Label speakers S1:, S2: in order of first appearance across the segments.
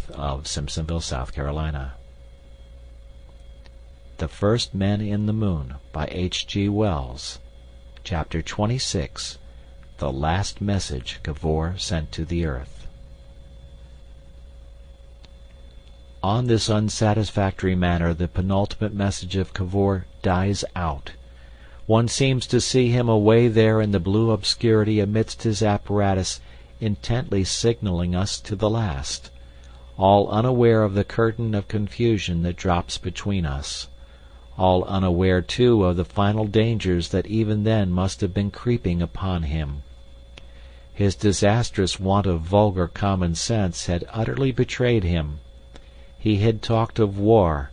S1: south of Simpsonville, South Carolina. The First Men in the Moon by G.Wells. Chapter 26. The Last Message Cavor Sent to the Earth. On this unsatisfactory manner the penultimate message of Cavor dies out. One seems to see him away there in the blue obscurity amidst his apparatus, intently signaling us to the last, all unaware of the curtain of confusion that drops between us, all unaware too of the final dangers that even then must have been creeping upon him. His disastrous want of vulgar common sense had utterly betrayed him. He had talked of war.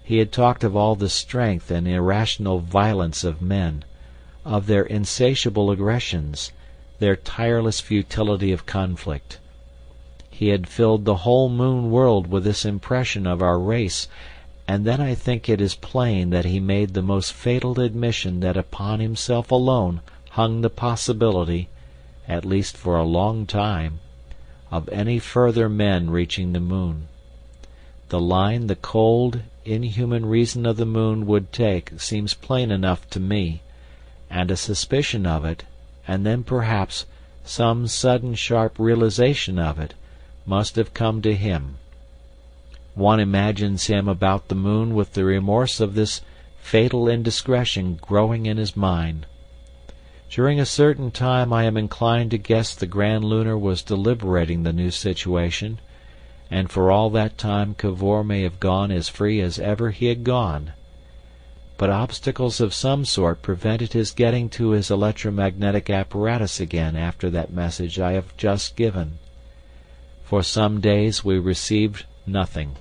S1: He had talked of all the strength and irrational violence of men, of their insatiable aggressions, their tireless futility of conflict. He had filled the whole moon world with this impression of our race, and then I think it is plain that he made the most fatal admission that upon himself alone hung the possibility, at least for a long time, of any further men reaching the moon. The line the cold, inhuman reason of the moon would take seems plain enough to me, and a suspicion of it, and then perhaps some sudden sharp realization of it, must have come to him. One imagines him about the moon with the remorse of this fatal indiscretion growing in his mind. During a certain time I am inclined to guess the Grand Lunar was deliberating the new situation, and for all that time Cavor may have gone as free as ever he had gone. But obstacles of some sort prevented his getting to his electromagnetic apparatus again after that message I have just given. For some days we received nothing.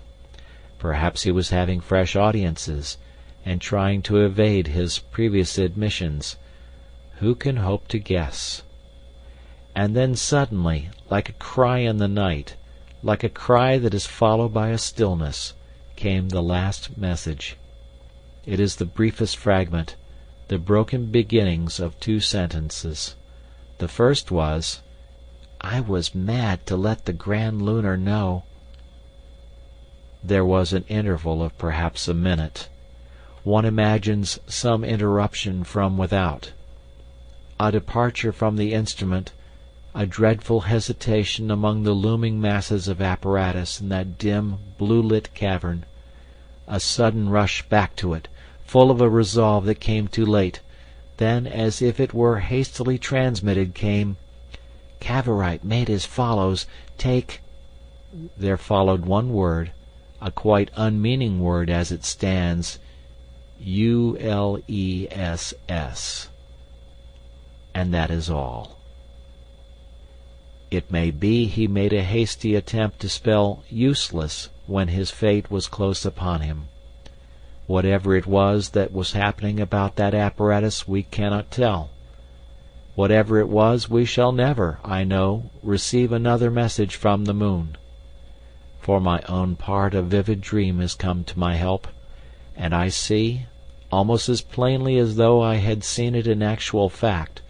S1: Perhaps he was having fresh audiences, and trying to evade his previous admissions. Who can hope to guess? And then suddenly, like a cry in the night, like a cry that is followed by a stillness, came the last message. It is the briefest fragment, the broken beginnings of two sentences. The first was, "I was mad to let the Grand Lunar know." There was an interval of perhaps a minute. One imagines some interruption from without. A departure from the instrument, a dreadful hesitation among the looming masses of apparatus in that dim, blue-lit cavern, a sudden rush back to it, full of a resolve that came too late. Then, as if it were hastily transmitted, came, "Cavorite made as follows, take—" There followed one word, a quite unmeaning word as it stands, ULESS. And that is all. It may be he made a hasty attempt to spell useless when his fate was close upon him. Whatever it was that was happening about that apparatus we cannot tell. Whatever it was, we shall never, I know, receive another message from the moon. For my own part a vivid dream has come to my help, and I see, almost as plainly as though I had seen it in actual fact,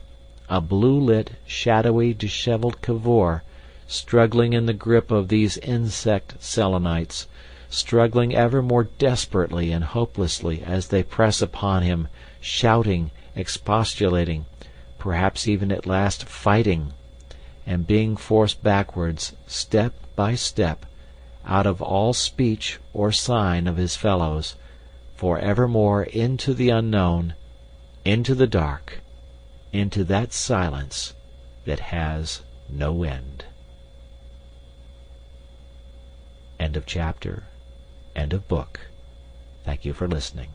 S1: a blue-lit, shadowy, disheveled Cavor struggling in the grip of these insect Selenites, struggling ever more desperately and hopelessly as they press upon him, shouting, expostulating, perhaps even at last fighting, and being forced backwards, step by step, out of all speech or sign of his fellows, for evermore into the unknown, into the dark, into that silence that has no end. End of chapter. End of book. Thank you for listening.